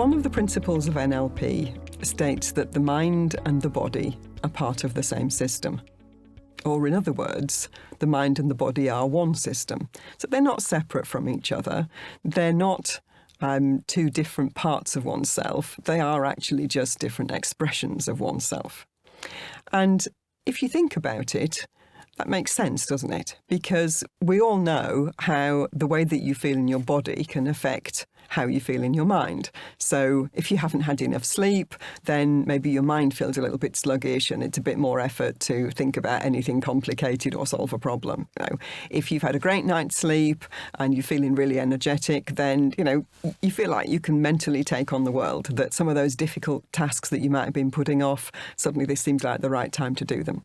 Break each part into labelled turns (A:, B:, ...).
A: one of the principles of NLP states that the mind and the body are part of the same system. Or in other words, the mind and the body are one system. So they're not separate from each other. They're not two different parts of oneself. They are actually just different expressions of oneself. And if you think about it, that makes sense, doesn't it? Because we all know how the way that you feel in your body can affect how you feel in your mind. So if you haven't had enough sleep, then maybe your mind feels a little bit sluggish and it's a bit more effort to think about anything complicated or solve a problem. If you've had a great night's sleep and you're feeling really energetic, then, you feel like you can mentally take on the world, that some of those difficult tasks that you might have been putting off, suddenly this seems like the right time to do them.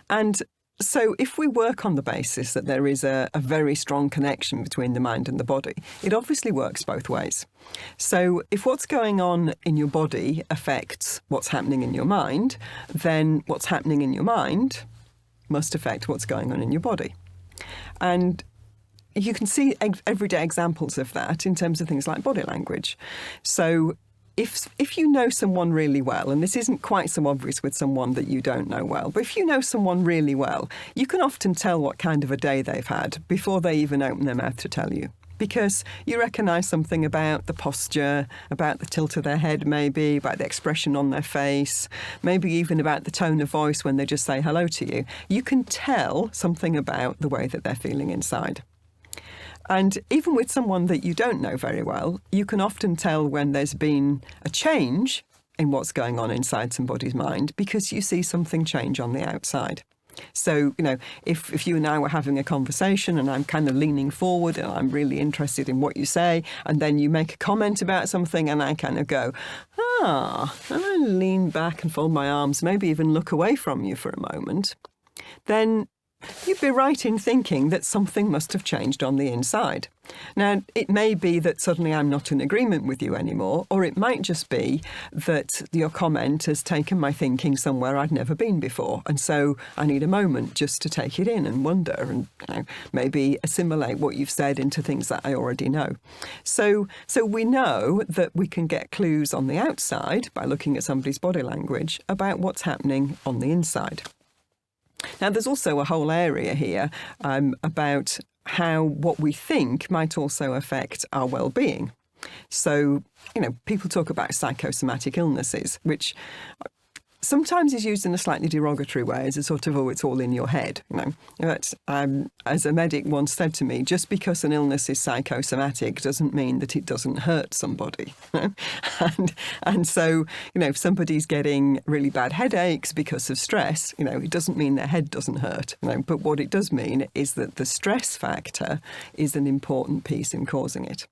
A: And so if we work on the basis that there is a very strong connection between the mind and the body, it obviously works both ways. So if what's going on in your body affects what's happening in your mind, then what's happening in your mind must affect what's going on in your body. And you can see everyday examples of that in terms of things like body language. So if you know someone really well, and this isn't quite so obvious with someone that you don't know well, but if you know someone really well, you can often tell what kind of a day they've had before they even open their mouth to tell you. Because you recognise something about the posture, about the tilt of their head maybe, about the expression on their face, maybe even about the tone of voice when they just say hello to you. You can tell something about the way that they're feeling inside. And even with someone that you don't know very well, you can often tell when there's been a change in what's going on inside somebody's mind because you see something change on the outside. So, if you and I were having a conversation and I'm kind of leaning forward and I'm really interested in what you say, and then you make a comment about something and I kind of go, and I lean back and fold my arms, maybe even look away from you for a moment, then you'd be right in thinking that something must have changed on the inside. Now, it may be that suddenly I'm not in agreement with you anymore, or it might just be that your comment has taken my thinking somewhere I'd never been before. And so I need a moment just to take it in and wonder and maybe assimilate what you've said into things that I already know. So we know that we can get clues on the outside by looking at somebody's body language about what's happening on the inside. Now, there's also a whole area here about how what we think might also affect our well-being. So, people talk about psychosomatic illnesses, which sometimes is used in a slightly derogatory way as a sort of, it's all in your head. But as a medic once said to me, just because an illness is psychosomatic doesn't mean that it doesn't hurt somebody. And so, if somebody's getting really bad headaches because of stress, it doesn't mean their head doesn't hurt. But what it does mean is that the stress factor is an important piece in causing it.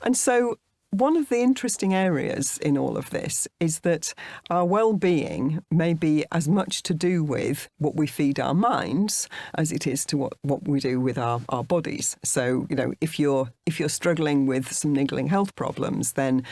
A: And so one of the interesting areas in all of this is that our well-being may be as much to do with what we feed our minds as it is to what we do with our bodies. So, if you're struggling with some niggling health problems, then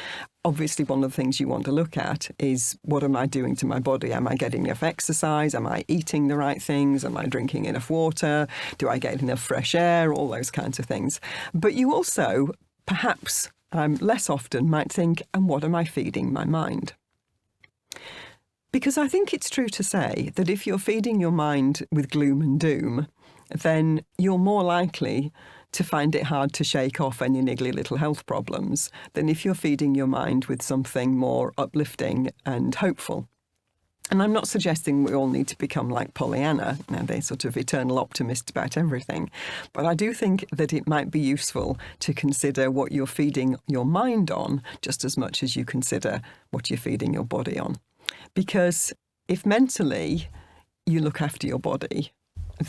A: obviously one of the things you want to look at is, what am I doing to my body? Am I getting enough exercise? Am I eating the right things? Am I drinking enough water? Do I get enough fresh air? All those kinds of things. But you also, perhaps less often, might think, and what am I feeding my mind? Because I think it's true to say that if you're feeding your mind with gloom and doom, then you're more likely to find it hard to shake off any niggly little health problems than if you're feeding your mind with something more uplifting and hopeful. And I'm not suggesting we all need to become like Pollyanna, they're sort of eternal optimists about everything. But I do think that it might be useful to consider what you're feeding your mind on just as much as you consider what you're feeding your body on. Because if mentally you look after your body,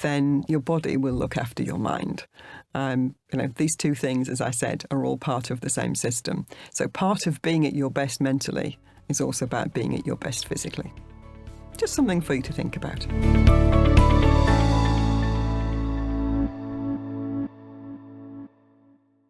A: then your body will look after your mind. These two things, as I said, are all part of the same system. So part of being at your best mentally is also about being at your best physically. Just something for you to think about.